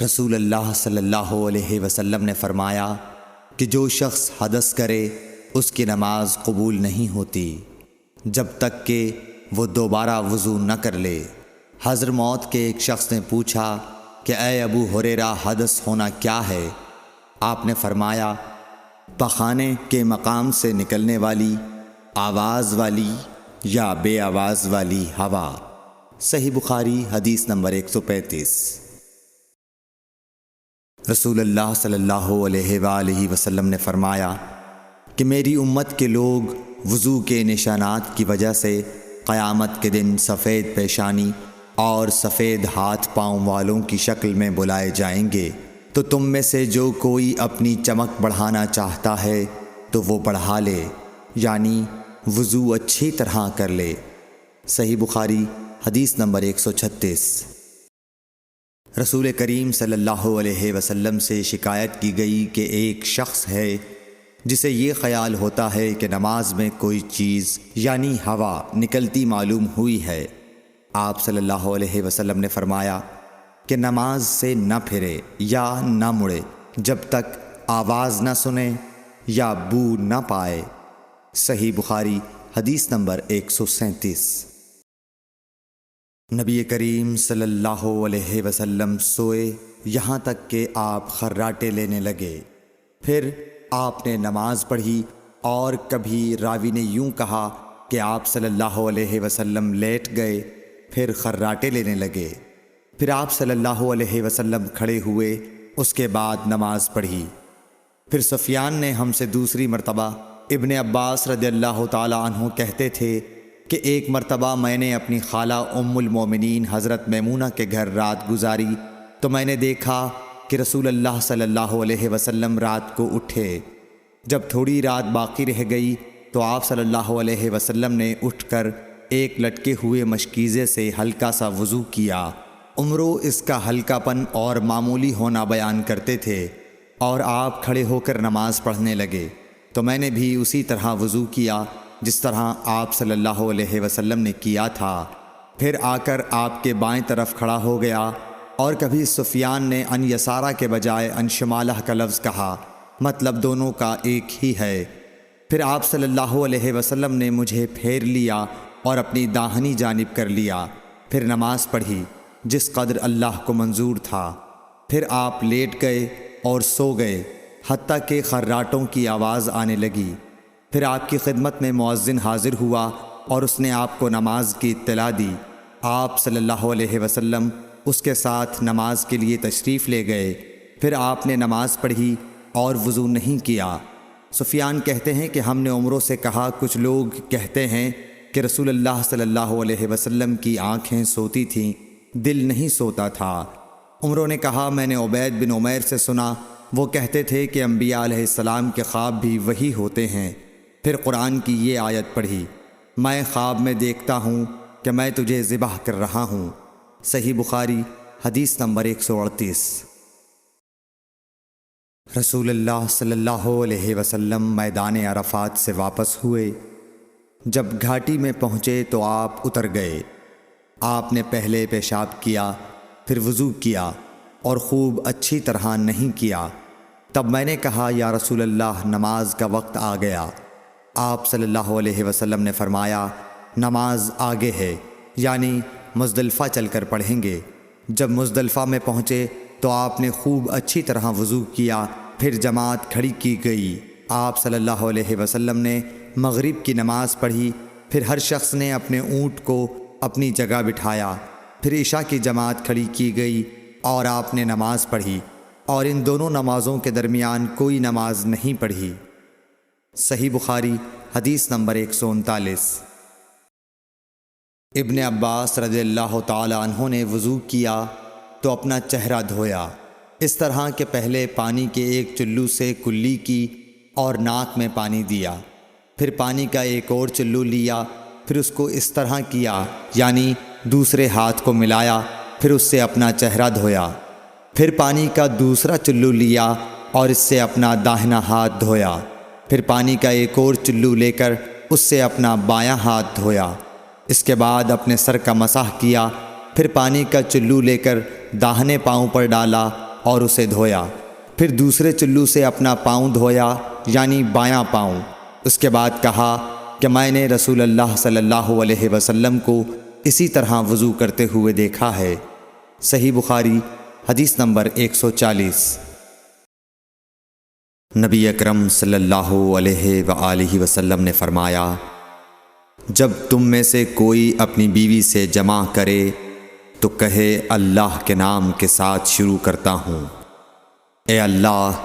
رسول اللہ صلی اللہ علیہ وسلم نے فرمایا کہ جو شخص حدث کرے اس کی نماز قبول نہیں ہوتی جب تک کہ وہ دوبارہ وضو نہ کر لے۔ حضرموت کے ایک شخص نے پوچھا کہ اے ابو ہریرہ، حدث ہونا کیا ہے؟ آپ نے فرمایا پخانے کے مقام سے نکلنے والی آواز والی یا بے آواز والی ہوا۔ صحیح بخاری حدیث نمبر 135۔ رسول اللہ صلی اللہ علیہ وآلہ وسلم نے فرمایا کہ میری امت کے لوگ وضو کے نشانات کی وجہ سے قیامت کے دن سفید پیشانی اور سفید ہاتھ پاؤں والوں کی شکل میں بلائے جائیں گے، تو تم میں سے جو کوئی اپنی چمک بڑھانا چاہتا ہے تو وہ بڑھا لے، یعنی وضو اچھی طرح کر لے۔ صحیح بخاری حدیث نمبر 136۔ رسول کریم صلی اللہ علیہ وسلم سے شکایت کی گئی کہ ایک شخص ہے جسے یہ خیال ہوتا ہے کہ نماز میں کوئی چیز یعنی ہوا نکلتی معلوم ہوئی ہے۔ آپ صلی اللہ علیہ وسلم نے فرمایا کہ نماز سے نہ پھرے یا نہ مڑے جب تک آواز نہ سنے یا بو نہ پائے۔ صحیح بخاری حدیث نمبر 137۔ نبی کریم صلی اللہ علیہ وسلم سوئے یہاں تک کہ آپ خراٹے لینے لگے، پھر آپ نے نماز پڑھی، اور کبھی راوی نے یوں کہا کہ آپ صلی اللہ علیہ وسلم لیٹ گئے پھر خراٹے لینے لگے، پھر آپ صلی اللہ علیہ وسلم کھڑے ہوئے، اس کے بعد نماز پڑھی۔ پھر سفیان نے ہم سے دوسری مرتبہ، ابن عباس رضی اللہ تعالی عنہ کہتے تھے کہ ایک مرتبہ میں نے اپنی خالہ ام المومنین حضرت میمونہ کے گھر رات گزاری تو میں نے دیکھا کہ رسول اللہ صلی اللہ علیہ وسلم رات کو اٹھے۔ جب تھوڑی رات باقی رہ گئی تو آپ صلی اللہ علیہ وسلم نے اٹھ کر ایک لٹکے ہوئے مشکیزے سے ہلکا سا وضو کیا۔ عمرو اس کا ہلکا پن اور معمولی ہونا بیان کرتے تھے، اور آپ کھڑے ہو کر نماز پڑھنے لگے تو میں نے بھی اسی طرح وضو کیا جس طرح آپ صلی اللہ علیہ وسلم نے کیا تھا، پھر آ کر آپ کے بائیں طرف کھڑا ہو گیا۔ اور کبھی سفیان نے ان یسارہ کے بجائے ان شمالہ کا لفظ کہا، مطلب دونوں کا ایک ہی ہے۔ پھر آپ صلی اللہ علیہ وسلم نے مجھے پھیر لیا اور اپنی داہنی جانب کر لیا، پھر نماز پڑھی جس قدر اللہ کو منظور تھا۔ پھر آپ لیٹ گئے اور سو گئے حتیٰ کہ خراٹوں کی آواز آنے لگی۔ پھر آپ کی خدمت میں مؤذن حاضر ہوا اور اس نے آپ کو نماز کی اطلاع دی۔ آپ صلی اللہ علیہ وسلم اس کے ساتھ نماز کے لیے تشریف لے گئے، پھر آپ نے نماز پڑھی اور وضو نہیں کیا۔ سفیان کہتے ہیں کہ ہم نے عمرو سے کہا، کچھ لوگ کہتے ہیں کہ رسول اللہ صلی اللہ علیہ وسلم کی آنکھیں سوتی تھیں، دل نہیں سوتا تھا۔ عمرو نے کہا میں نے عبید بن عمیر سے سنا، وہ کہتے تھے کہ انبیاء علیہ السلام کے خواب بھی وہی ہوتے ہیں۔ پھر قرآن کی یہ آیت پڑھی، میں خواب میں دیکھتا ہوں کہ میں تجھے ذبح کر رہا ہوں۔ صحیح بخاری حدیث نمبر 138۔ رسول اللہ صلی اللہ علیہ وسلم میدان عرفات سے واپس ہوئے۔ جب گھاٹی میں پہنچے تو آپ اتر گئے۔ آپ نے پہلے پیشاب کیا، پھر وضو کیا اور خوب اچھی طرح نہیں کیا۔ تب میں نے کہا یا رسول اللہ، نماز کا وقت آ گیا۔ آپ صلی اللہ علیہ وسلم نے فرمایا نماز آگے ہے، یعنی مزدلفہ چل کر پڑھیں گے۔ جب مزدلفہ میں پہنچے تو آپ نے خوب اچھی طرح وضو کیا، پھر جماعت کھڑی کی گئی۔ آپ صلی اللہ علیہ وسلم نے مغرب کی نماز پڑھی، پھر ہر شخص نے اپنے اونٹ کو اپنی جگہ بٹھایا، پھر عشاء کی جماعت کھڑی کی گئی اور آپ نے نماز پڑھی، اور ان دونوں نمازوں کے درمیان کوئی نماز نہیں پڑھی۔ صحیح بخاری حدیث نمبر 139۔ ابن عباس رضی اللہ تعالی عنہ نے وضو کیا تو اپنا چہرہ دھویا، اس طرح کہ پہلے پانی کے ایک چلو سے کلی کی اور ناک میں پانی دیا، پھر پانی کا ایک اور چلو لیا، پھر اس کو اس طرح کیا، یعنی دوسرے ہاتھ کو ملایا، پھر اس سے اپنا چہرہ دھویا، پھر پانی کا دوسرا چلو لیا اور اس سے اپنا داہنا ہاتھ دھویا، پھر پانی کا ایک اور چلو لے کر اس سے اپنا بایاں ہاتھ دھویا، اس کے بعد اپنے سر کا مسح کیا، پھر پانی کا چلو لے کر داہنے پاؤں پر ڈالا اور اسے دھویا، پھر دوسرے چلو سے اپنا پاؤں دھویا یعنی بایاں پاؤں۔ اس کے بعد کہا کہ میں نے رسول اللہ صلی اللہ علیہ وسلم کو اسی طرح وضو کرتے ہوئے دیکھا ہے۔ صحیح بخاری حدیث نمبر 140۔ نبی اکرم صلی اللہ علیہ وآلہ وسلم نے فرمایا، جب تم میں سے کوئی اپنی بیوی سے جمع کرے تو کہے اللہ کے نام کے ساتھ شروع کرتا ہوں، اے اللہ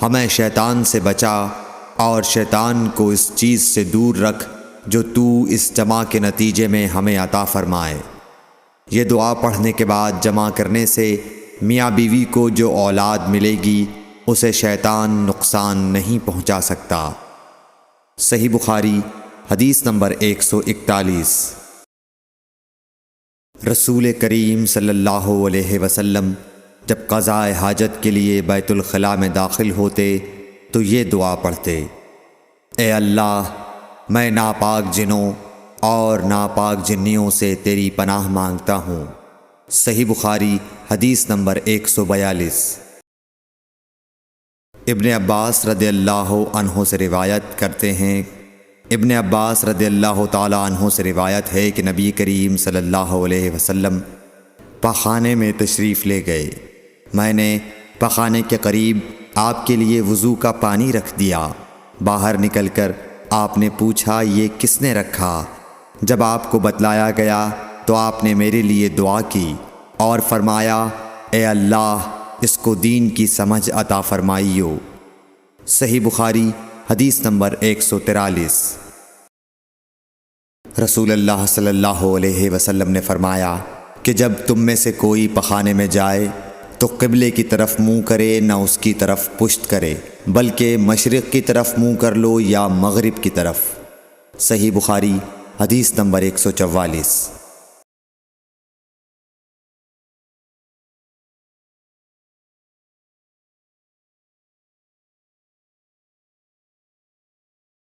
ہمیں شیطان سے بچا اور شیطان کو اس چیز سے دور رکھ جو تو اس جمع کے نتیجے میں ہمیں عطا فرمائے۔ یہ دعا پڑھنے کے بعد جمع کرنے سے میاں بیوی کو جو اولاد ملے گی اسے شیطان نقصان نہیں پہنچا سکتا۔ صحیح بخاری حدیث نمبر 141۔ رسول کریم صلی اللہ علیہ وسلم جب قضاء حاجت کے لیے بیت الخلاء میں داخل ہوتے تو یہ دعا پڑھتے، اے اللہ میں ناپاک جنوں اور ناپاک جنیوں سے تیری پناہ مانگتا ہوں۔ صحیح بخاری حدیث نمبر 142۔ ابن عباس رضی اللہ عنہ سے روایت کرتے ہیں، ابن عباس رضی اللہ تعالی عنہ سے روایت ہے کہ نبی کریم صلی اللہ علیہ وسلم پاخانے میں تشریف لے گئے۔ میں نے پاخانے کے قریب آپ کے لیے وضو کا پانی رکھ دیا۔ باہر نکل کر آپ نے پوچھا یہ کس نے رکھا؟ جب آپ کو بتلایا گیا تو آپ نے میرے لیے دعا کی اور فرمایا، اے اللہ اس کو دین کی سمجھ عطا فرمائیو۔ صحیح بخاری حدیث نمبر 143۔ رسول اللہ صلی اللہ علیہ وسلم نے فرمایا کہ جب تم میں سے کوئی پخانے میں جائے تو قبلے کی طرف منہ کرے نہ اس کی طرف پشت کرے، بلکہ مشرق کی طرف منہ کر لو یا مغرب کی طرف۔ صحیح بخاری حدیث نمبر 144۔